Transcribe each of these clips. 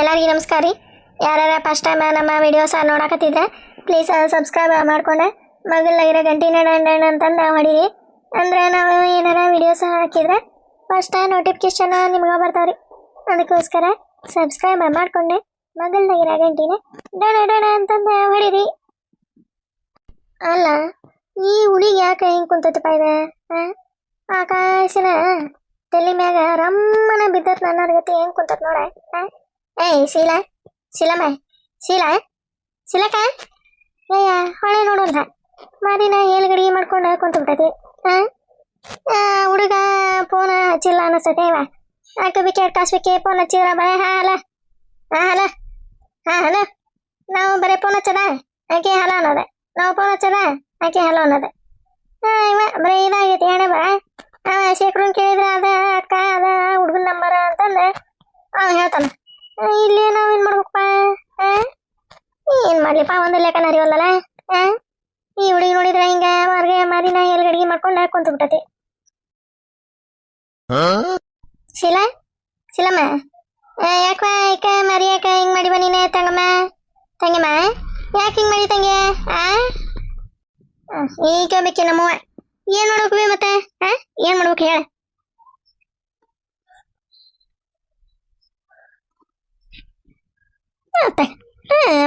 ಎಲ್ಲರಿಗೂ ನಮಸ್ಕಾರ ರೀ. ಯಾರ್ಯಾರ ಫಸ್ಟ್ ಟೈಮ್ ನಮ್ಮ ವಿಡಿಯೋಸ್ ನೋಡಕತ್ತಿದ್ರೆ ಪ್ಲೀಸ್ ಸಬ್ಸ್ಕ್ರೈಬ್ ಮಾಡ್ಕೊಂಡೆ ಮಗಲಾಗಿರೋ ಗಂಟಿನ ಡಂಡ್ ಅಂತಂದು ಹೊಡೀರಿ. ಅಂದ್ರೆ ನಾವು ಏನಾರ ವಿಡಿಯೋಸ್ ಹಾಕಿದ್ರೆ ಫಸ್ಟ್ ನೋಟಿಫಿಕೇಶನ್ ನಿಮ್ಗೆ ಬರ್ತಾವ್ರಿ. ಅದಕ್ಕೋಸ್ಕರ ಸಬ್ಸ್ಕ್ರೈಬ್ ಮಾಡ್ಕೊಂಡೆ ಮಗಲ್ದಾಗಿರೋ ಗಂಟಿನ ಡಣ ಅಂತಂದು ಹೊಡೀರಿ. ಅಲ್ಲ ಈ ಹುಡುಗಿ ಯಾಕೆ ಹಿಂಗೆ ಕುಂತೈತಪ್ಪ ಇದೆ? ಆಕಾಶನ ತಲೆ ಮ್ಯಾಗ ರಮ್ಮನ ಬಿದ್ದತ್ ನನ್ನ ಗತಿ ಹೆಂಗೆ ಕುಂತತ್ ನೋಡ. ಏಯ್ ಶೀಲಮ್ಮ ಶೀಲಕ ಅಯ್ಯ ಹೊಳೆ ನೋಡೋಲ್ಲ ಮಾರಿನ ಏಳ್ಗಡಿಗೆ ಮಾಡ್ಕೊಂಡು ಕುಂತ್ಬಿಟ್ಟೈತಿ. ಹುಡುಗ ಫೋನ್ ಹಚ್ಚಿಲ್ಲ ಅನ್ನಿಸ್ತೈತೆ. ಇವ ಹಾಕಬೇಕೆ ಕಾಸ್ಬೇಕೆ ಫೋನ್ ಹಚ್ಚಿದ್ರ ಬರೀ ಹಲೋ ನಾವು ಬರೀ ಫೋನ್ ಹಚ್ಚದ ಆಕೆ ಹಲೋ ಅನ್ನೋದೆ, ನಾವು ಫೋನ್ ಹಚ್ಚದ ಆಕೆ ಹಲೋ ಅನ್ನೋದೆ. ಇವ ಬರೀ ಇದಾಗೈತಿ ಹಣೆ ಬರ. ಶೇಖರನ್ ಕೇಳಿದ್ರೆ ಅದ ಅಕ್ಕ ಅದ ಹುಡುಗನ ನಂಬರ ಅಂತಂದು ಹೇಳ್ತಾನ. ಇಲ್ಲಿ ನಾವೇನ್ ಮಾಡ್ಬೇಕಪ್ಪ? ಏನ್ ಮಾಡ್ಲಿಪ್ಪ, ಒಂದು ಲೆಕ್ಕನ ಅರಿವಲ್ಲಲ್ಲ. ಈ ಹುಡುಗಿ ನೋಡಿದ್ರೆ ಹಿಂಗ ಹೊರಗೆ ಮಾರಿನ ಎಲ್ಗಡಿಗೆ ಮಾಡ್ಕೊಂಡು ಕುಂತು ಬಿಟ್ಟತಿ. ಶೀಲಮ್ಮ ಯಾಕ ಈಕ ಮರಿ ಯಾಕ ಹಿಂಗ್ ಮಾಡಿ ಬನ್ನಿನ ತಂಗಮ್ಮ ಯಾಕೆ ಹಿಂಗ್ ಮಾಡಿ ತಂಗೆ? ಈಗ ಬೇಕಿ ನಮ್ಮವ್ವ ಏನ್ ಮಾಡ್ಬೇಕು ಮತ್ತೆ? ಏನ್ ಮಾಡ್ಬೇಕು ಹೇಳ?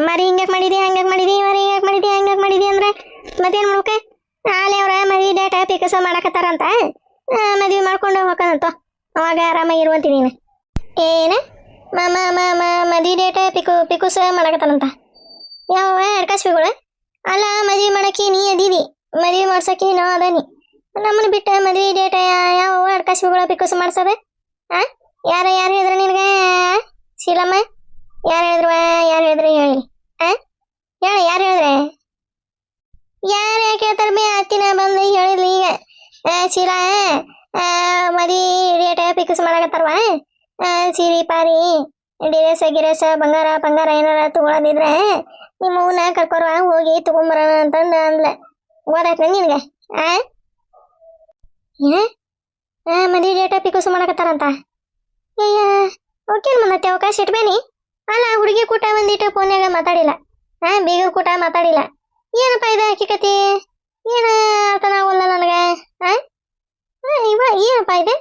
ಮರಿ ಹಿಂಗ್ಯಾಕ್ ಮಾಡಿದಿ ಹಂಗ್ಯಾಕ್ ಮಾಡಿದಿ, ಮರಿ ಹಿಂಗ್ಯಾಕ್ ಮಾಡಿದಿ ಹಂಗ್ಯಾಕ್ ಮಾಡಿದಿ ಅಂದ್ರೆ ಮತ್ತೇನ್ ಮಾಡ್ಬೇಕ? ನಾಳೆ ಅವ್ರ ಮದ್ವಿ ಡೇಟ್ ಪಿಕಸ ಮಾಡಕತ್ತಾರಂತ, ಮದ್ವಿ ಮಾಡ್ಕೊಂಡು ಹೋಗೋದಂತ. ಅವಾಗ ಆರಾಮಾಗಿರುವಂತಿ ನೀನು. ಏನ ಮದ್ವಿ ಡೇಟ್ ಪಿಕುಸ ಮಾಡಕತ್ತಾರಂತ? ಯಾವ ಅಡ್ಕಾಸ್ಬಿಗಳು? ಅಲ್ಲ ಮದ್ವಿ ಮಾಡಕ್ಕೆ ನೀ ಅದೀದಿ, ಮದ್ವಿ ಮಾಡ್ಸಕ್ಕೆ ನಾ ಅದನಿ. ನಮ್ಮನ್ನ ಬಿಟ್ಟ ಮದ್ವಿ ಡೇಟ್ ಯಾವ ಅಡ್ಕಾಸ್ಬಿಗಳು ಪಿಕುಸ ಮಾಡ್ಸದ? ಯಾರು ಹೇಳಿದ್ರ ನಿನಗೆ ಶೀಲಮ್ಮ? ಯಾರು ಹೇಳಿದ್ರು ಹೇಳಿ. ಹೇಳ ಯಾರು ಹೇಳಿದ್ರೆ? ಯಾರು ಯಾಕೆ ಹೇಳ್ತಾರ ಬೇ? ಹತ್ತಿನ ಬಂದು ಹೇಳಿದ್ಲಿ ಈಗ ಶೀಲಾ ಮದಿ ಡೇಟ್ ಫಿಕ್ಸ್ ಮಾಡಕತ್ತಾರವ. ಸೀರಿ ಪಾರಿ ಗಿರೇಸ ಬಂಗಾರ ಏನಾರ ತಗೊಳದಿದ್ರೆ ನಿಮ್ಮ ಹೂನ ಕರ್ಕೊರ್ವ ಹೋಗಿ ತಗೊಂಬರೋಣ ಅಂತಂದು ಅಂದ್ಲ. ಓದಾಯ್ತ ನಿನ್ಗೆ? ಮದಿ ಡೇಟ್ ಫಿಕ್ಸ್ ಮಾಡಕತ್ತಾರಂತ? ಅಯ್ಯ ಓಕೆ ಬಂದತ್ತೆ ಅವಕಾಶ ಇಟ್ಬೇನಿ. ಅಲ್ಲ ಹುಡುಗಿ ಕೂಟ ಒಂದಿಟ್ಟು ಫೋನ್ಯಾಗ ಮಾತಾಡಿಲ್ಲ, ಬೀಗರ ಕೂಟ ಮಾತಾಡಿಲ್ಲ. ಏನಪ್ಪ ಇದು ಹಕ್ಕಿಕತಿ? ಏನು ಅರ್ಥನ ಆಗೋಲ್ಲ ನನಗೆ. ಇವ ಏನಪ್ಪ ಇದೆ?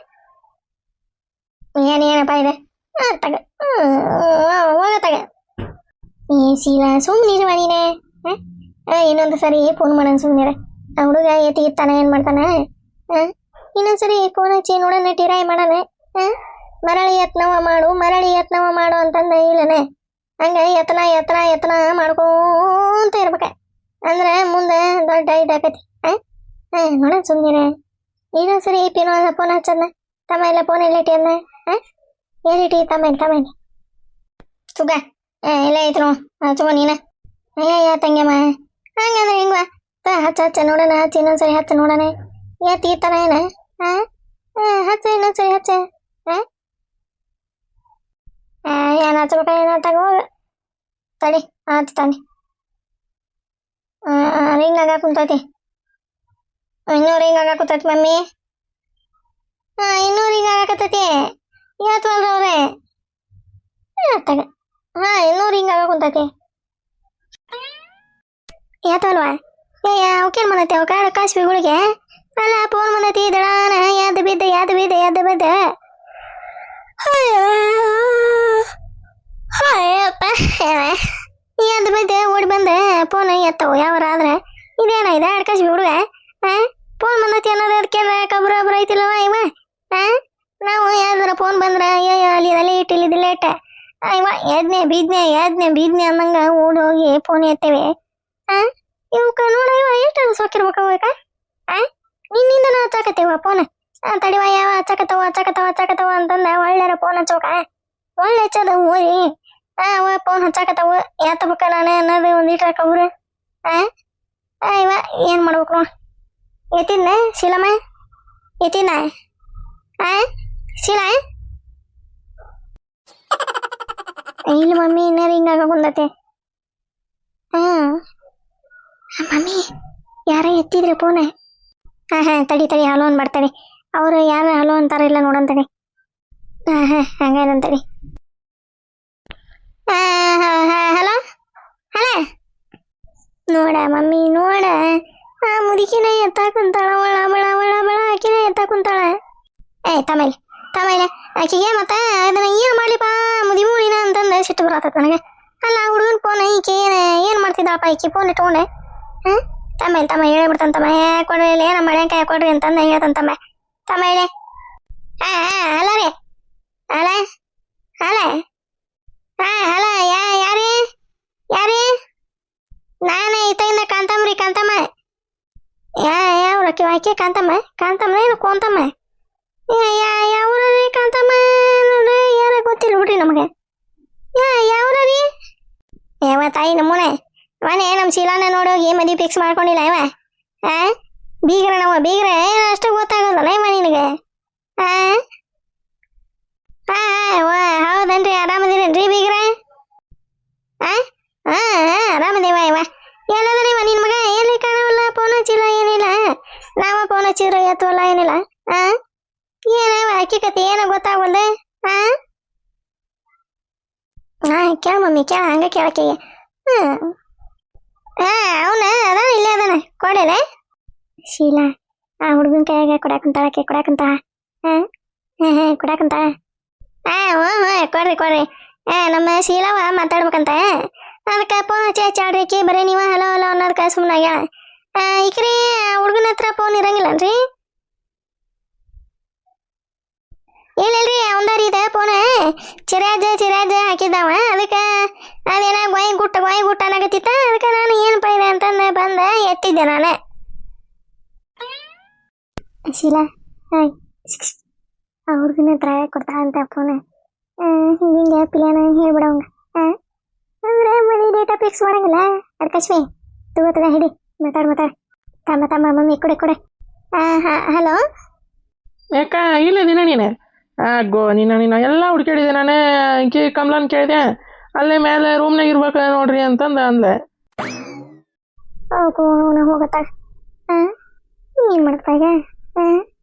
ಏನಪ್ಪ ಇದೆ? ತಗ ಹೋಗತ್ತಾಗ. ಶೀಲಾ ಸುಮ್ಮನಿರುವ ನೀನೆ. ಇನ್ನೊಂದು ಸರಿ ಫೋನ್ ಮಾಡೋಣ ಸುಮ್ಮನಿರ. ಆ ಹುಡುಗ ಎತ್ತಿಗಿತ್ತಾನ ಏನ್ ಮಾಡ್ತಾನ? ಇನ್ನೊಂದ್ಸರಿ ಫೋನ್ ಹಚ್ಚಿ ನೋಡೋಣ, ಟಿರಾಯಿ ಮಾಡೋಣ. ಮರಳಿ ಯತ್ನವ ಮಾಡು ಅಂತಂದ ಇಲ್ಲನೆ. ಹಂಗ ಯತ್ನ ಮಾಡ್ಕೊಂತ ಇರ್ಬೇಕ. ಅಂದ್ರ ಮುಂದೆ ದೊಡ್ಡ ಇದಾಕತಿ. ನೋಡ ಸುಮ್ನಿರ. ಇನ್ನೊಂದ್ಸರಿ ಫೋನ್ ಹಚ್ಚದ್ನ ತಮ್ಮ ಇಲ್ಲ ಫೋನ್ ಎಲ್ಲೈತಿ ಅಂದ. ಎಲ್ಲಿಟಿ ತಮ್ಮ ಸುಗ ಇಲ್ಲ ಐತ್ರು ಹಚ್ಚುವ ನೀನ. ಅಯ್ಯ ತಂಗ್ಯಮ್ಮ ಹಂಗಂದ್ರೆ ಹಿಂಗ ಹಚ್ಚ ನೋಡೋಣ. ಹಚ್ಚ ಇನ್ನೊಂದ್ಸರಿ ಹಚ್ಚ ನೋಡೋಣ. ಎತ್ತಿಗಿತ್ತಾನ ಏನ? ಹಚ್ಚ ಇನ್ನೊಂದ್ಸರಿ ಹಚ್ಚ. ಏನ್ ಹಚ್ಬೇಕ ಏನಾತಾಗ ಹೋಗ ತಡಿ ತಾನೆ. ರಿಂಗ್ ಆಗ ಕುಂತೈತಿ. ಇನ್ನೂ ರಿಂಗ್ ಆಗ ಕುಂತೈತಿ ಮಮ್ಮಿ. ಇನ್ನೂ ರಿಂಗ್ ಆಗಕತ್ತೈತಿ. ಯಾತ್ವಲ್ರ ಅವ್ರೆ ತಗ. ಇನ್ನೂ ರಿಂಗ್ ಆಗ ಕುಂತೈತಿ. ಯಾತಲ್ವಾ? ಅವಕೇನ್ ಮಾಡತ್ತೆ? ಅವ ಕಾಡ ಕಾಸ್ಬಿಗಳಿಗೆ ಅಲ್ಲ ಫೋನ್ ಬಂದೈತಿ. ದಡಾನ ಯಾದ ಬಿದ್ದ ಎದ್ದು ಬೈತೆ ಓಡಿ ಬಂದೆ ಫೋನ್ ಎತ್ತವು ಯಾವಾರ ಆದ್ರೆ. ಇದೇನ ಇದೆ ಅಡ್ಕಾಸಿ ಹುಡುಗ? ಫೋನ್ ಬಂದೈತಿ ಅನ್ನೋದು ಅದಕ್ಕೆ ಕಬ್ರ ಐತಿಲ್ಲವ ಇವ. ನಾವು ಯಾವ್ದಾರ ಫೋನ್ ಬಂದ್ರ ಅಲ್ಲಿ ಇಟ್ಟಿಲ್ಲಿದ್ದ ಲೇಟ ಇವ ಎದ್ನೆ ಬೀದ್ನೆ ಅನ್ನಂಗ ಓಡಿ ಹೋಗಿ ಫೋನ್ ಎತ್ತೇವೆ. ಇವಕ್ಕ ನೋಡ ಇವ ಎಷ್ಟು ಸೋಕಿರ್ಬೇಕ ಇವಾಗ. ನಿನ್ನಿಂದ ನಾವು ಹಚ್ಚಾಕತ್ತೇವ ಫೋನ್. ತಡಿವ ಯಾವ ಹಚ್ಚಾಕತ್ತವ ಅಂತಂದ ಒಳ್ಳೆರ ಫೋನ್ ಹಚ್ಚೋಕ ಒಳ್ಳೆ ಹಚ್ಚದ ಓದಿ ಫೋನ್ ಹಚ್ಚಾಕತ್ತವ ಎತ್ತಬೇಕ ನಾನೇ ಅನ್ನೋದು ಒಂದಿಟ್ರ ಕಬ್ರು. ಇವ ಏನ್ ಮಾಡ್ಬೇಕು? ಎತ್ತಿದ್ನ ಶೀಲಮ್ಮ? ಎತ್ತಿದ್ನ ಶೀಲಾ? ಇಲ್ಲಿ ಮಮ್ಮಿ ಇನ್ನ ರಿಂಗ್ ಆಗ ಬಂದತೆ. ಮಮ್ಮಿ ಯಾರ ಎತ್ತಿದ್ರೆ ಫೋನ್? ತಡಿ ಹಲೋ ಅನ್ಬಾರ್ತಾನೆ. ಅವ್ರು ಯಾರು ಹಲೋ ಅಂತಾರ ಇಲ್ಲ ನೋಡಂತಾನೆ. ಹಂಗೇನಂತಡಿ. ಹಲೋ ಹಲೋ ನೋಡ ಮಮ್ಮಿ ನೋಡ ಆ ಮುದುಕಿನ ಎತ್ತ ಕುಂತಾಳ ಒಳ ಬಳ ಒಳ ಬಳ ಆಕಿನ ಎತ್ತ ಕುಂತಾಳ ತಮೈಲೆ ತಮೈಲೆ ಆಕಿಗೆ ಮತ್ತೆ ಅದನ್ನ ಏನು ಮಾಡ್ಲಿಪ್ಪ ಮುದಿ ಮೂಳಿನ ಅಂತಂದು ಸಿಟ್ಟು ಬರತ್ತ ನನಗೆ ಅಲ್ಲ ಹುಡುಗನ ಫೋನ್ ಈಕೆ ಏನು ಮಾಡ್ತಿದ್ದಪ್ಪ ಈಕಿ ಫೋನ್ ಇಟ್ಕೊಂಡೆ ಹಾಂ ತಮ್ಮ ಹೇಳ್ಬಿಡ್ತಾನ ತಮ್ಮ ಕೊಡ್ರಿ ಇಲ್ಲಿ ನಮ್ಮ ಮಳೆ ಕೈ ಕೊಡ್ರಿ ಅಂತಂದು ಹೇಳ್ತಾನ ತಮ್ಮ ಹೇಳಿ ಹಲೋ ರೀ ಹಲ ಹಲ ಹಲೋ ಯಾರೇ ಯಾರೇ ನಾನು ಈತದಿಂದ ಕಾಂತಮ್ಮ ಯಾವ್ರಕ್ಕೆ ಆಕೆ ಕಾಂತಮ್ಮ ಏನು ಕೋಂತಮ್ಮ ಯಾವ್ರಿ ಕಾಂತಮ್ಮ ಯಾರ ಗೊತ್ತಿಲ್ಲ ಬಿಡ್ರಿ ನಮಗೆ ಯಾವ್ರ ರೀ ಯಾವ ತಾಯಿ ನಮ್ಮನೆ ಮನೆ ನಮ್ಮ ಶೀಲಾನ ನೋಡೋಗಿ ಮದುವೆ ಫಿಕ್ಸ್ ಮಾಡ್ಕೊಂಡಿಲ್ಲ ಇವ ಬೀಗ್ರ ಬೀಗ್ರ ಅಷ್ಟು ಗೊತ್ತಾಗೋದಲ್ಲ ಇವ ನಿನಗೆ ಹೌದನ್ರಿ ಆರಾಮದಿರೇನ್ರಿ ಬೀಗ್ರ ಆರಾಮದೇವ ಇವ ಎಲ್ಲದನ ಇವ ನಿನ್ ಮಗ ಎಲ್ಲಿ ಕಾಣವಲ್ಲ ಫೋನ್ ಹಚ್ಚಿಲ್ಲ ಏನಿಲ್ಲ ನಾವ ಫೋನ್ ಹಚ್ಚಿದ್ರು ಎತ್ತವಲ್ಲ ಏನಿಲ್ಲ ಏನವ ಅಕ್ಕಿ ಕತೆ ಏನೋ ಗೊತ್ತಾಗಲ್ದೆ ಕೇಳ ಮಮ್ಮಿ ಕೇಳ ಹಂಗ ಕೇಳಕ್ಕೆ ಅವನ ಅದಾನ ಇಲ್ಲೇ ಅದಾನ ಕೊಡಲೆ ಶೀಲಾ ಆ ಹುಡುಗನ ಕೈಯಾಗ ಕೊಡಾಕಂತಾಳಕ್ಕೆ ಕೊಡಾಕಂತ ಕೊಡಾಕಂತ ಕೊಡ್ರಿ ನಮ್ಮ ಶೀಲವ ಮಾತಾಡ್ಬೇಕಂತ ಅದಕ್ಕೆ ಫೋನ್ ಹಚ್ಚಾಡ್ರಿಕಿ ಬರೀ ನೀವ ಹಲೋ ಹಲೋ ಅನ್ನೋದಕ್ಕೆ ಸುಮ್ಮನಾಗ್ಯಾಳ ಈಕ್ರಿ ಹುಡುಗನ ಹತ್ರ ಫೋನ್ ಇರಂಗಿಲ್ಲನ್ರಿ ಇಲ್ಲಲ್ರಿ ಅವಂದಾರಿ ಇದೆ ಫೋನ್ ಚಿರಾಜ್ ಹಾಕಿದ್ದಾವ ಅದಕ್ಕೆ ಅದೇನ ಗೋಯ್ ಗುಟ್ಟ ಅನ್ನಕತ್ತಿತ್ತ ಅದಕ್ಕೆ ನಾನು ಏನಪ್ಪ ಇದೆ ಅಂತಂದು ಬಂದೆ ಎತ್ತಿದ್ದೆ ನಾನು ಶೀಲಾ ಆ ಹುಡುಗನ ಹತ್ರ ಕೊಡ್ತಾ ಅಂತ ಫೋನ್ ಹಿಂಗೆ ಪ್ಲಾನ್ ಹೇಳ್ಬಿಡವಂಗ ಅಂದ್ರೆ ಮನಿ ಡೇಟಾ ಫಿಕ್ಸ್ ಮಾಡಂಗಿಲ್ಲ ಅಡ್ಕಶ್ಮಿ ತಗೋ ಹಿಡಿ ಮಾತಾಡ ತಮ್ಮ ಮಮ್ಮಿ ಕೊಡೆ ಹಲೋ ಯಾಕ ಇಲ್ಲ ನೀನು ಗೋ ನೀನು ಎಲ್ಲ ಹುಡ್ಕಾಡಿದೆ ನಾನು ಕಮಲನ್ ಕೇಳಿದೆ ಅಲ್ಲೇ ಮೇಲೆ ರೂಮ್ನಾಗ ಇರ್ಬೇಕು ನೋಡ್ರಿ ಅಂತಂದು ಅಂದೆ ಹೋಗತ್ತಾಗ ಏನ್ ಮಾಡ್ತಾಗ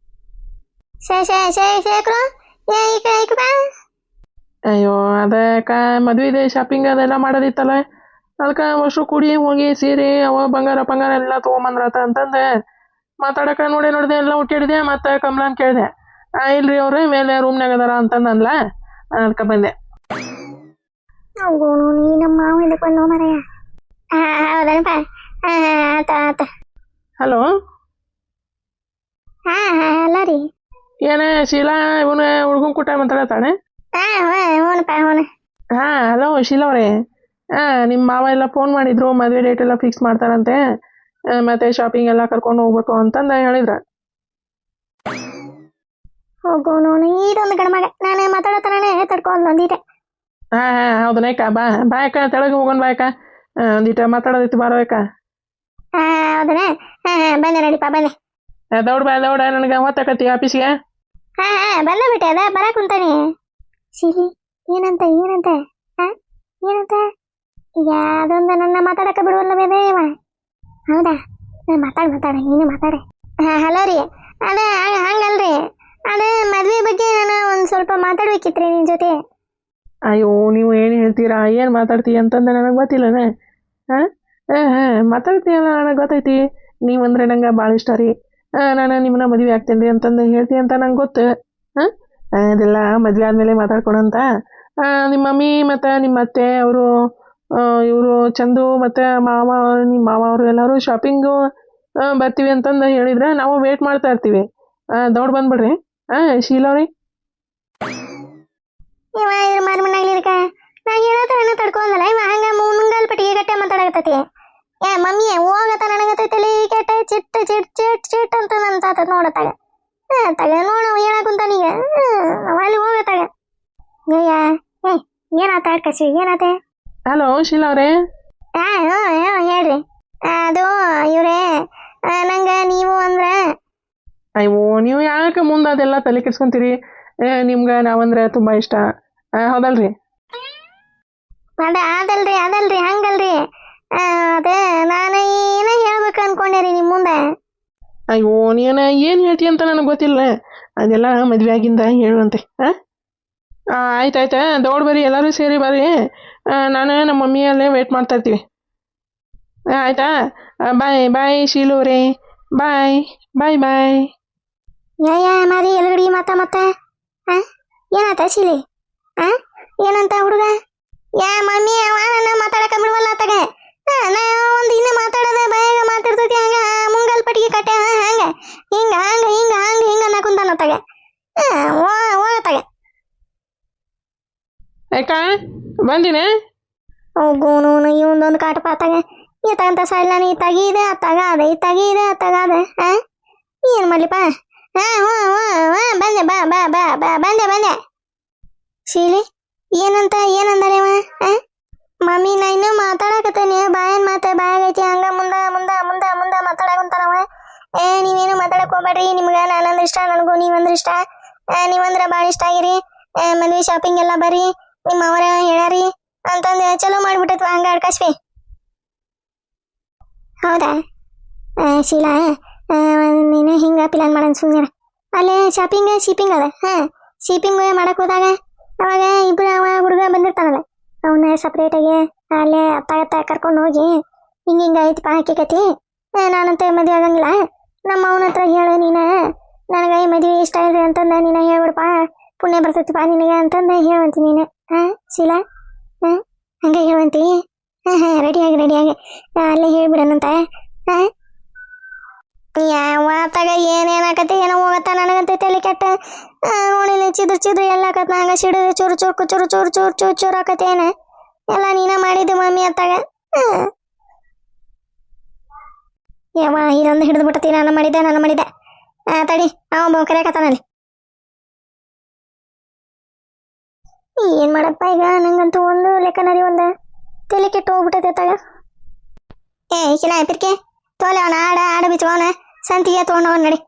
ಶೇಖರು ಅಯ್ಯೋ ಅದಕ್ಕ ಮದುವೆ ಇದೆ ಶಾಪಿಂಗ್ ಅದೆಲ್ಲ ಮಾಡೋದಿತ್ತಲ್ಲ ಅದಕ್ಕೆ ಅಷ್ಟು ಕುಡಿ ಹೋಗಿ ಸೀರೆ ಅವ ಬಂಗಾರ ಎಲ್ಲ ತೊಗೊಂಬಂದ್ರತ ಅಂತಂದೆ ಮಾತಾಡಕ ನೋಡಿದೆ ಎಲ್ಲ ಹುಡ್ಕಾಡಿದೆ ಮತ್ತೆ ಕಮಲನ್ ಕೇಳಿದೆ ಇಲ್ರಿ ಅವ್ರು ಮೇಲೆ ರೂಮ್ನಾಗ ಅದಾರ ಅಂತಂದಲ್ಲ ಅದಕ್ಕೆ ಬಂದೆ ನೀ ನಮ್ಮ ಮಾವ ಇದಕ್ಕೆ ಬಂದು ಮರೆಯ ಹೌದನಪ್ಪ ಆತ ಹಲೋ ಅಲ್ಲ ರೀ ಏನೇ ಶೀಲಾ ಇವನ ಹುಡ್ಗನ್ ಕೂಟ ಮಾತಾಡತಾನೆ ಹ್ಞೂನಪ್ಪ ಹಲೋ ಶೀಲಾ ಅವ್ರೆ ನಿಮ್ಮ ಮಾವ ಎಲ್ಲ ಫೋನ್ ಮಾಡಿದ್ರು ಮದುವೆ ಡೇಟ್ ಎಲ್ಲ ಫಿಕ್ಸ್ ಮಾಡ್ತಾರಂತೆ ಮತ್ತೆ ಶಾಪಿಂಗ್ ಎಲ್ಲ ಕರ್ಕೊಂಡು ಹೋಗ್ಬೇಕು ಅಂತಂದು ಹೇಳಿದ್ರ ಹೋಗೋನು ಇದೊಂದು ಗಣಮಗ ನಾನು ಮಾತಾಡೋತನೇ ತಡ್ಕೊಂಡು ಬಂದಿದ್ದೆ ಹೌದನೇಕ ಬಾಯಕ ತೆಳಗೆ ಹೋಗೋಣ ಬಾಯಕ ಒಂದಿಟ ಮಾತಾಡೋದಿತ್ತು ಬಾರೋಯಕ ಹೌದನೇ ಬಂದೆ ನಡಿಪ್ಪ ಬನ್ನಿ ದೌಡ್ ನನಗೆ ಹೊತ್ತಕತ್ತಿ ಆಫೀಸ್ಗೆ ಬಂದ ಬಿಟ್ಟೆ ಅದ ಬರಕ್ ಕುಂತಾನೆ ಸಿರಿ ಏನಂತ ಏನಂತ ಯಾವ್ದೊಂದು ನನ್ನ ಮಾತಾಡಕ ಬಿಡುವಲ್ಲ ಬೇದೇವ ಹೌದಾ ಮಾತಾಡ ನೀನು ಮಾತಾಡ ಹಲೋ ರೀ ಅದೇ ಹಂಗಲ್ರಿ ಅದೇ ಮದ್ವೆ ಬಗ್ಗೆ ನಾನು ಒಂದು ಸ್ವಲ್ಪ ಮಾತಾಡ್ಬೇಕಿತ್ರಿ ನಿನ್ ಜೊತೆ ಅಯ್ಯೋ ನೀವು ಏನು ಹೇಳ್ತೀರಾ ಏನು ಮಾತಾಡ್ತೀಯ ಅಂತಂದ್ರೆ ನನಗೆ ಗೊತ್ತಿಲ್ಲನೇ ಮಾತಾಡ್ತೀಯಲ್ಲ ನನಗೆ ಗೊತ್ತೈತಿ ನೀವಂದ್ರೆ ನಂಗೆ ಭಾಳ ಇಷ್ಟ ರೀ ನಾನು ನಿಮ್ಮನ್ನ ಮದುವೆ ಆಗ್ತೇನೆ ರೀ ಅಂತಂದು ಹೇಳ್ತೀನಿ ಅಂತ ನಂಗೆ ಗೊತ್ತು ಅದೆಲ್ಲ ಮದುವೆ ಆದಮೇಲೆ ಮಾತಾಡ್ಕೊಳಂತ ನಿಮ್ಮ ಮಮ್ಮಿ ಮತ್ತು ನಿಮ್ಮ ಅತ್ತೆ ಅವರು ಇವರು ಚಂದು ಮತ್ತು ನಿಮ್ಮ ಮಾವ ಅವರು ಎಲ್ಲರೂ ಶಾಪಿಂಗು ಬರ್ತೀವಿ ಅಂತಂದು ಹೇಳಿದ್ರೆ ನಾವು ವೇಟ್ ಮಾಡ್ತಾ ಇರ್ತೀವಿ ದೌಡ್ ಬಂದ್ಬಿಡ್ರಿ ಶೀಲಾ ಅವ್ರಿ ಇವ ಇದ್ರ ಮನೆಯಾಗ್ಲಿರ್ಕ ನಾ ಹೇಳತ್ತ ತಡ್ಕೊಂಡಲ್ಲ ಇವ ಹಂಗ ಮುಂಗಲ್ ಪಟ್ಟಿಗೆ ಗಟ್ಟೆ ಮಾತಾಡಕತ್ತತಿ ಮಮ್ಮಿ ಹೋಗತ್ತ ನನಗತ್ತೈತಲಿ ಕೆಟ್ಟ ಚಿಟ್ ಅಂತ ನನ್ನ ತಾತ ನೋಡತ್ತಾಗ ನೋಡ ಹೇಳಕುಂತಾನೀಗ ಅಲ್ಲಿ ಹೋಗತ್ತಾಗ ಏನಾತ ಕಸಿ ಏನಾತ ಹಲೋ ಶೀಲಾ ಅವ್ರೆ ಹೇಳ್ರಿ ಅದು ಇವ್ರೆ ನಂಗ ನೀವು ಅಂದ್ರ ಅಯ್ಯೋ ನೀವು ಯಾಕೆ ಮುಂದೆ ಅದೆಲ್ಲ ತಲೆ ಕೆಡ್ಸ್ಕೊಂತೀರಿ ನಿಮ್ಗೆ ನಾವಂದ್ರೆ ತುಂಬ ಇಷ್ಟ ಹೌದಲ್ರಿ ಅದಲ್ರಿ ಹಂಗಲ್ರಿ ಅದೇ ನಾನು ಏನೇ ಹೇಳ್ಬೇಕು ಅನ್ಕೊಂಡೆ ರೀ ನಿಮ್ಮ ಮುಂದೆ ಅಯ್ಯೋ ನೀನು ಏನು ಹೇಳ್ತಿ ಅಂತ ನನಗೆ ಗೊತ್ತಿಲ್ಲ ಅದೆಲ್ಲ ಮದುವೆ ಆಗಿಂದ ಹೇಳುವಂತೆ ಆಯ್ತಾಯ್ತಾ ದೌಡ್ ಬರ್ರಿ ಎಲ್ಲರೂ ಸೇರಿ ಬರ್ರಿ ನಾನು ನಮ್ಮ ಮಮ್ಮಿ ಅಲ್ಲೇ ವೇಟ್ ಮಾಡ್ತಾ ಇರ್ತೀವಿ ಆಯಿತಾ ಬಾಯ್ ಬಾಯ್ ಶೀಲೂರೇ ಬಾಯ್ ಬಾಯ್ ಬಾಯ್ ಯಾ ಮಾರಿ ಎಲ್ಗಡಿ ಮತ್ತೆ ಏನಾತ ಶಿಲಿ ಏನಂತ ಹುಡುಗ ಯಾ ಮಮ್ಮಿ ಅವ ನನ್ನ ಮಾತಾಡಕ ಬಿಡುವಲ್ಲ ತಗ ನಾ ಒಂದು ಇನ್ನೇ ಮಾತಾಡೋದ ಬಾಯಾಗ ಮಾತಾಡ್ತೈತಿ ಹಂಗ ಮುಂಗಲ್ ಪಟ್ಟಿಗೆ ಕಟ್ಟೆ ಹಂಗ ಹಿಂಗ ಹಂಗ ಹಿಂಗ ಹಂಗ ಹಿಂಗ ಅನ್ನಕುಂತಾನ ತಗ ಹೋಗ ತಗ ಯಾಕ ಬಂದಿನೇ ಹೋಗೋನು ಇವಂದೊಂದು ಕಾಟಪ ತಗ ಈತಂತ ಸೈಡ್ಲಾನ ಈ ತಗಿದೆ ತಗಾದೆ ಈ ತಗಿದೆ ತಗಾದೆ ಏನ್ ಮಾಡ್ಲಿಪ್ಪ ಬಂದೆ ಬಾ ಬಾ ಬಾ ಬಾ ಬಂದೆ ಶೀಲಿ ಏನಂದರೇವ ಮಮ್ಮಿ ನಾ ಇನ್ನೂ ಮಾತಾಡಕತ್ತೇನೆ ಬಾಯನ್ ಬಾಯಾಗೈತಿ ಹಂಗ ಮುಂದ ಮಾತಾಡಕಂತಾನವ ನೀವೇನು ಮಾತಾಡಕ್ ಹೋಗ್ಬೇಡ್ರಿ ನಿಮ್ಗ ನಾನಂದ್ರ ಇಷ್ಟ ನನಗೂ ನೀವಂದ್ರ ಇಷ್ಟ ನೀವಂದ್ರ ಭಾಳ ಇಷ್ಟ ಆಗಿರಿ ಮದ್ವೆ ಶಾಪಿಂಗ್ ಎಲ್ಲ ಬರ್ರಿ ನಿಮ್ಮ ಅವರ ಹೇಳ್ಯಾರಿ ಅಂತಂದು ಚಲೋ ಮಾಡ್ಬಿಟ್ಟತ್ವ ಹಂಗ ಅಡ್ಕಾಶ್ವಿ ಹೌದಾ ಶೀಲಾ ನೀನು ಹಿಂಗ ಪ್ಲಾನ್ ಮಾಡೋಣ ಸುಮ್ಮನೆ ಅಲ್ಲೇ ಶೀಪಿಂಗ್ ಅದ ಶೀಪಿಂಗ್ ಮಾಡಕ್ ಹೋದಾಗ ಅವಾಗ ಇಬ್ರು ಅವ ಹುಡುಗ ಬಂದಿರ್ತಾನಲ್ಲ ಅವನ್ನ ಸಪ್ರೇಟಾಗಿ ಅಲ್ಲೇ ಅತ್ತ ಕರ್ಕೊಂಡು ಹೋಗಿ ಹಿಂಗ ಐತಿ ಹಾಕಿಕತಿ ನಾನಂತ ಮದುವೆ ಆಗಂಗಿಲ್ಲ ನಮ್ಮ ಅವನ ಹತ್ರ ಹೇಳು ನೀನು ನನಗೆ ಈ ಮದುವೆ ಇಷ್ಟ ಇದೆ ಅಂತಂದ ನೀನು ಹೇಳ್ಬಿಡಪ್ಪ ಪುಣ್ಯ ಬರ್ತೈತಿಪ್ಪ ನಿನಗೆ ಅಂತಂದ ಹೇಳುವಂತಿ ನೀನು ಶೀಲಾ ಹಂಗೆ ಹೇಳುವಂತಿ ರೆಡಿಯಾಗಿ ಅಲ್ಲೇ ಹೇಳ್ಬಿಡನಂತ ಯಾವತ್ತಾಗ ಏನೇನಾಕತಿ ಏನೋ ಹೋಗತ್ತ ನನಗಂತ ತಲೆ ಕೆಟ್ಟ ನೋಡಿಲಿ ಚಿದ್ರು ಎಲ್ಲಾಕತ್ ನಂಗ ಸಿಡಿದು ಚೂರು ಆಕತಿ ಏನ ಎಲ್ಲ ನೀನ ಮಾಡಿದ್ದು ಮಮ್ಮಿ ಅತ್ತಾಗ ಯಾವ ಇದೊಂದು ಹಿಡಿದು ಬಿಟ್ಟತಿ ನಾನು ಮಾಡಿದ್ದೆ ತಡಿ ಅವ ಕರೆಯಕತ್ತಾನಲ್ಲಿ ಏನ್ ಮಾಡಪ್ಪ ಈಗ ನಂಗಂತೂ ಒಂದು ಲೆಕ್ಕನರಿ ಒಂದು ತಲೆ ಕೆಟ್ಟು ಹೋಗ್ಬಿಟ್ಟೈತೆ ತಾಗ ಈಕಿನ ಪಿರ್ಕೆ ತೋಲೆ ಅವನ ಆಡ ಬಿಚ್ಚವನ ಸಂತಿಗೆ ತೊಗೊಂಡವನ್ ನಡಿ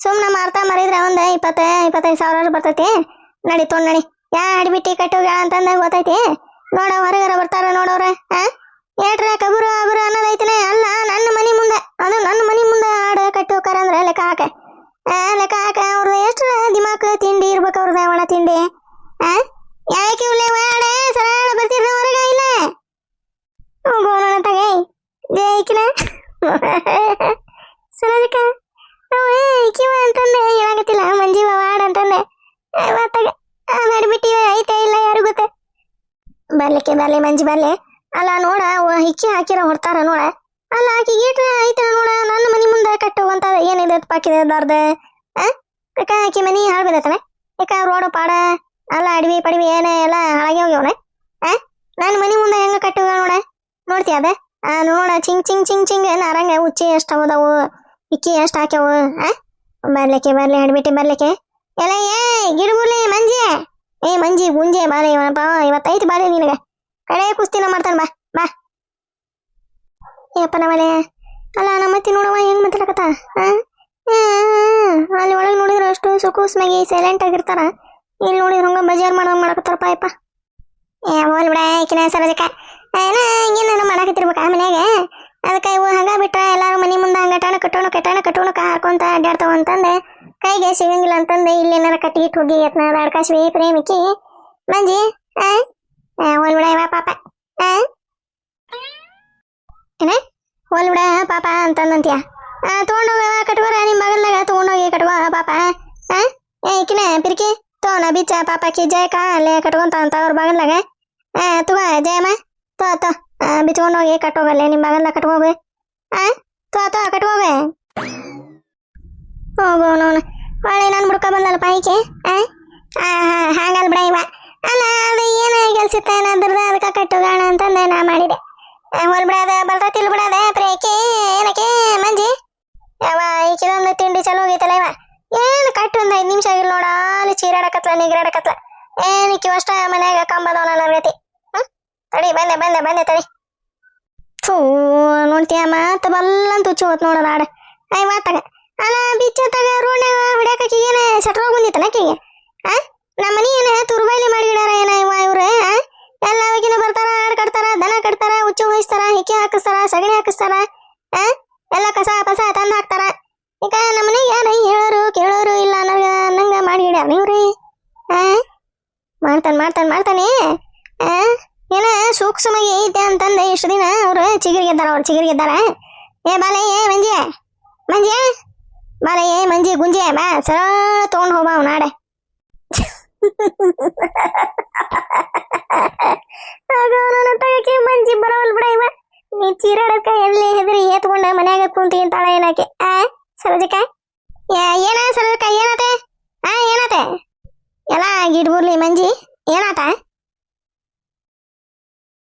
ಸುಮ್ಮನೆ ಮಾರ್ತಾ ಮರಿದ್ರೆ ಒಂದು 20-25 ಸಾವಿರ ಬರ್ತೈತಿ ನಡಿ ತೊಗೊಂಡ್ ನಡಿ ಯಾ ಅಡಿಬಿಟ್ಟಿ ಕಟ್ಟೋಗ ಅಂತಂದ ಗೊತ್ತೈತಿ ನೋಡ ಹೊರಗರ ಬರ್ತಾರ ನೋಡವ್ರ ಏಟ್ರ ಕಬುರು ಅನ್ನೋದೈತಿನೇ ಅಲ್ಲ ನನ್ನ ಮನಿ ಮುಂದೆ ಅದು ನನ್ನ ಮನಿ ಮುಂದೆ ಆಡ ಕಟ್ಟಿ ಹೋಗಾರ ಅಂದ್ರೆ ಲೆಕ್ಕ ಹಾಕ ಅವ್ರದ್ದು ಎಷ್ಟು ದಿಮಾಕ್ ತಿಂಡಿ ಇರ್ಬೇಕು ಅವ್ರದ್ದು ಒಣ ತಿಂಡಿ ಯಾಕೆ ಉಳ್ಳೆ ಆಡ ಸರಳ ಬರ್ತಿರ ಹೊರಗ ಇಲ್ಲ ಹೋಗೋಣ ತಗೈ ಜೈಕಿನ ಸರಳಕ ಕಿವ ಅಂತಂದೆ ಹೇಳಾಗತ್ತಿಲ್ಲ ಮಂಜೀವ ವಾಡ ಅಂತಂದೆ ಬಿಟ್ಟಿ ಐತೆ ಇಲ್ಲ ಯಾರು ಗೊತ್ತ ಬರ್ಲಿ ಮಂಜಿ ಬರ್ಲಿ ಅಲ್ಲ ನೋಡ ಹಿಕ್ಕಿ ಹಾಕಿರ ಹೊಡ್ತಾರ ನೋಡ ಅಲ್ಲ ಆಕಿ ಗೇಟ್ ಐತೆ ನೋಡ ನನ್ನ ಮನಿ ಮುಂದೆ ಕಟ್ಟುವಂತ ಏನಿದೆ ಪಾಕಿದೆ ದಾರ್ದ ಆಕಿ ಮನಿ ಹಾಳ್ಬಿದತನೆ ಯಾಕ ರೋಡ್ ಪಾಡ ಅಲ್ಲ ಅಡವಿ ಪಡವಿ ಏನೇ ಎಲ್ಲ ಹಾಳಾಗಿ ಹೋಗ್ಯವನೆ ನನ್ನ ಮನಿ ಮುಂದೆ ಹೆಂಗ ಕಟ್ಟುವ ನೋಡ ನೋಡ್ತಿ ಅದ ನೋಡ ಚಿಂಗ್ ನಾರಂಗ ಉಚ್ಚಿ ಎಷ್ಟು ಹೋದವು ಇಕ್ಕಿ ಎಷ್ಟು ಹಾಕ್ಯವು ಬರ್ಲಿಕ್ಕೆ ಹಡ್ಬಿಟ್ಟಿ ಬರ್ಲಿಕ್ಕೆ ಎಲ್ಲ ಗಿಡಗುರ್ಲಿ ಮಂಜಿ ಗುಂಜೆ ಬಾರಿ ಇವತ್ತೈತಿ ಬಾರಿ ನಿನಗೆ ಕಡೆ ಕುಸ್ತಿನ ಮಾಡ್ತಾನ ಬಾ ಏಪ್ಪ ನಮ್ಮಲೆ ಅಲ್ಲ ನಮ್ಮತ್ತಿ ನೋಡವ ಹೆಂಗ್ ಮಾತಾಡಕತ್ತ ಅಲ್ಲಿ ಒಳಗೆ ನೋಡಿದ್ರೆ ಅಷ್ಟು ಸುಕೂಸ್ಮಾಗಿ ಸೈಲೆಂಟ್ ಆಗಿರ್ತಾರ ಇಲ್ಲಿ ನೋಡಿದ್ರೆ ಹಂಗ ಬಜಾರ್ ಮಾಡಕತ್ತಾರಪ್ಪ ಯಪ್ಪ ಹೋಲ್ ಬಿಡ ಈಕಿನ ಸರಜಕ ಏನಾರ ಮಾಡಾಕತ್ತಿರ್ಬೇಕ ಮನ್ಯಾಗ ಅದಕ್ಕೆ ಇವು ಹಂಗ ಬಿಟ್ರ ಎಲ್ಲಾರು ಮನಿ ಮುಂದೆ ಹಂಗ ಕಟ್ಟೋಣ ಹಾಕೊಂತ ಅಡ್ಡಾಡ್ತಾವ ಅಂತಂದೆ ಕೈಗೆ ಸಿಗಂಗಿಲ್ಲ ಅಂತಂದೆ ಇಲ್ಲೇನಾರ ಕಟ್ಟಿಗಿಟ್ಟು ಹೋಗಿ ಯತ್ನ ಅಡ್ಕಾಶ್ವಿ ಪ್ರೇಮಿಕಿ ಮಂಜಿ ಹೋಲ್ ಬಿಡ ಇವ ಪಾಪ ಏನ ಹೋಲ್ ಬಿಡ ಪಾಪ ಅಂತಂದಂತೀಯ ತಗೊಂಡೋಗ ಕಟ್ಕೋರ ನಿಮ್ ಬಗಲ್ದಾಗ ತಗೊಂಡೋಗಿ ಕಟ್ಕೋ ಪಾಪ ಈಕಿನ ಪಿರ್ಕಿ ತೋನ ಬಿಚ್ಚ ಪಾಪಕಿ ಜಯಕ ಅಲ್ಲೇ ಕಟ್ಕೊಂತ ಅಂತ ಅವ್ರ ಬಗಲ್ದಾಗ ತಗೋ ಜಯಮ್ಮ ತೋ ಬಿಚ್ಕೊಂಡೋಗಿ ಕಟ್ಟೋಗಲ್ಲೇ ನಿಮ್ ಬಗಲ್ದಾಗ ಕಟ್ಕೋಗ ತೋ ಕಟ್ಕೋಗ ಹೋಗೋನು ಹೊಳೆ ನಾನು ಬುಡ್ಕ ಬಂದಲ್ಪ ಈಕೆ ಹಂಗಲ್ ಬಿಡ ಇವ ಅಲ್ಲ ಅದು ಏನ ಕೆಲ್ಸಿತ್ತ ಏನಾದ್ರದ ಅದಕ್ಕೆ ಕಟ್ಟೋಗೋಣ ಅಂತಂದೆ ನಾ ಮಾಡಿದೆ ಹೊಲ್ ಬಿಡದ ಬರ್ತತಿಲ್ ಬಿಡದ ಪ್ರೇಕಿ ಏನಕ್ಕೆ ಮಂಜಿ ಯಾವ ಈಕಿದೊಂದು ತಿಂಡಿ ಚಲೋ ಹೋಗೈತಲ್ಲ ಇವ ಏನು ಕಟ್ಟು ಒಂದು 5 ನಿಮಿಷ ಆಗಿಲ್ಲ ನೋಡ ಅಲ್ಲಿ ಚೀರಾಡಕತ್ಲ ನಿಗ್ರಾಡಕತ್ಲ ಏನಕ್ಕೆ ಅಷ್ಟ ಮನ್ಯಾಗ ಕಂಬದವನ ನರ್ಗತಿ ತಡಿ ಬಂದೆ ತಡಿ ಥೂ ನೋಡ್ತೀಯ ಮತ್ತ ಬಲ್ಲಂತ ಹುಚ್ಚು ಹೋತ್ ನೋಡೋದ ಆಡ ಮಾತಾಗ ಅಲ್ಲ ಬಿಚ್ಚ ತಗ ರೋಡ್ನಾಗ ಹೊಡ್ಯಾಕಿ ಏನ ಸಟ್ರೋಗ್ ಬಂದಿತ್ತಲ್ಲ ಆಕಿಗೆ ನಮ್ಮ ಮನಿ ಏನ ತುರ್ಬೈಲಿ ಮಾಡಿಗಿಡಾರ ಏನ ಇವ್ರ ಎಲ್ಲ ಅವಾಗಿನ ಬರ್ತಾರ ಆಡ್ ಕಟ್ತಾರ ದನ ಕಟ್ತಾರ ಹುಚ್ಚು ಹೊಯ್ಸ್ತಾರ ಹಿಕ್ಕಿ ಹಾಕಿಸ್ತಾರ ಸಗಣಿ ಹಾಕಿಸ್ತಾರ ಎಲ್ಲ ಕಸ ಪಸ ತಂದು ಹಾಕ್ತಾರ ಈಗ ನಮ್ಮನೆ ಯಾರ ಹೇಳೋರು ಕೇಳೋರು ಇಲ್ಲ ಅನ್ನಂಗ ಮಾಡಿಗಿಡ್ಯಾರ ಇವ್ರಿ ಮಾಡ್ತಾನೆ ಏನ ಕುಸುಮಗೆ ಐತೆ ಅಂತಂದ ಇಷ್ಟು ದಿನ ಅವ್ರು ಚಿಗಿರಿಗಿದ್ದಾರ ಏ ಬಾಲೆ ಏ ಮಂಜಿ ಬಾಲೆ ಏ ಮಂಜಿ ಗುಂಜಿ ಬಾ ಸರ ತಗೊಂಡ್ ಹೋಗ ಅವ್ ನಾಡೆ ತಗಕ್ಕೆ ಮಂಜಿ ಬರವಲ್ ಬಿಡ ಇವ ನೀ ಚೀರಾಡಕ್ಕ ಎಲ್ಲಿ ಹೆದರಿ ಏತ್ಕೊಂಡ ಮನ್ಯಾಗ ಕುಂತಿ ಅಂತಾಳ ಏನಕ್ಕೆ ಸರೋಜಕ್ಕ ಏನ ಸರೋಜಕ್ಕ ಏನತೆ ಏನತೆ ಎಲ್ಲ ಗಿಡ್ಬುರ್ಲಿ ಮಂಜಿ ಏನಾತ